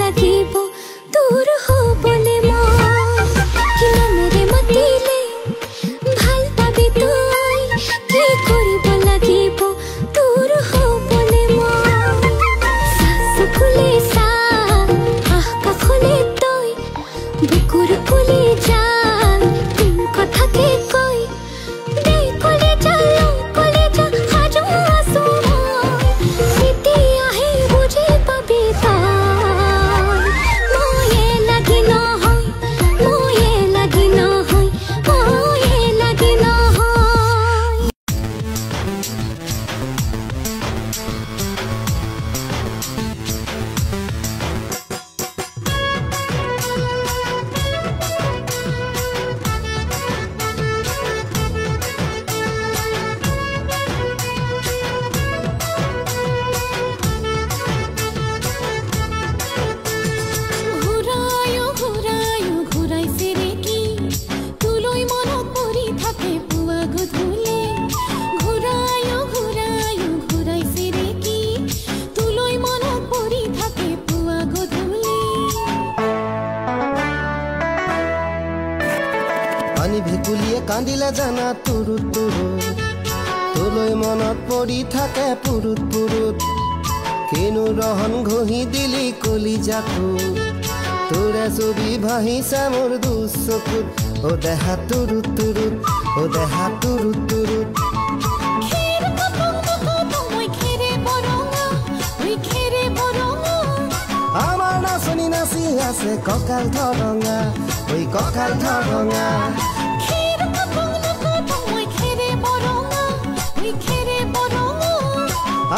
লাগিব দূৰ হ'বলে মই কিমানৰে মাতিলে ভাল পাবি তই কি কৰিব লাগিব দূৰ হ'বলে মই চকুলে চা কাষলে তই বুকুৰ কুলি যাল তোৰ কথাকে কৈ দে কলে যালো কলে যা সাজু আছো মই তেতিয়াহে বুজি পাবি তই ময়ে লাগি নহয় ময়ে লাগি নহয় ময়ে লাগি নহয় ঘূৰাইছে ৰে কি তোলৈ মনত পৰি থাকে পুৱা গধূলি ঘূৰাইছে ৰে কি তোলৈ মনত পৰি থাকে পুৱা গধূলি পানী ভেকুলীয়ে কান্দিলে জানা তুৰুত তুৰুত তোলৈ মনত পৰি থাকে পুৰুত পুৰুত কিনো ৰহন ঘঁহি দিলি কলিজাটো তোৰে ছবি ভাহিছে মোৰ দুচকুত ও দেহা তুৰুত তুৰুত ও দেহা তুৰুত তুৰুত আমাৰ নাচনি নাচি আছে কঁকাল ধৰঙা ঐ কঁকাল ধৰঙা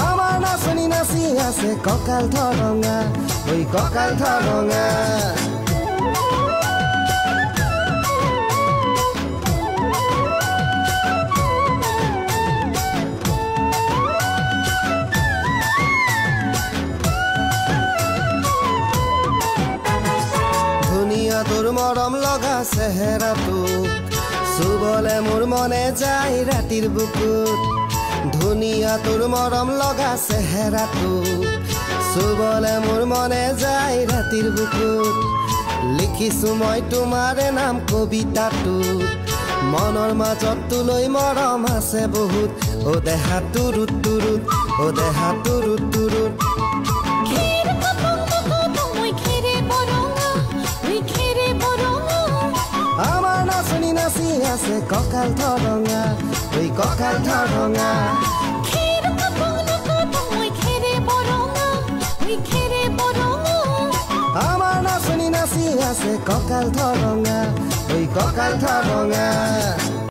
আমাৰ নাচনি নাচি আছে কঁকাল ধৰঙা ঐ কঁকাল ধৰঙা ধুনীয়া তোৰ মৰম লগা চেহেৰাটো চুবলে মোৰ মনে যায় ৰাতিৰ বুকুত ধুনীয়া তোৰ মৰম লগা চেহেৰাটো চুবলে মোৰ মনে যায় ৰাতিৰ বুকুত লিখিছো মই তোমাৰে নাম কবিতাটোত মনৰ মাজত তোলৈ মৰম আছে বহুত ও দেহা তুৰুত তুৰুত ও দেহা তুৰুত তুৰুত আমাৰ নাচনি নাচি আছে কঁকাল ধৰঙা ঐ কঁকাল ধৰঙা আমাৰ নাচনি নাচি আছে কঁকাল ধৰঙা ঐ কঁকাল ধৰঙা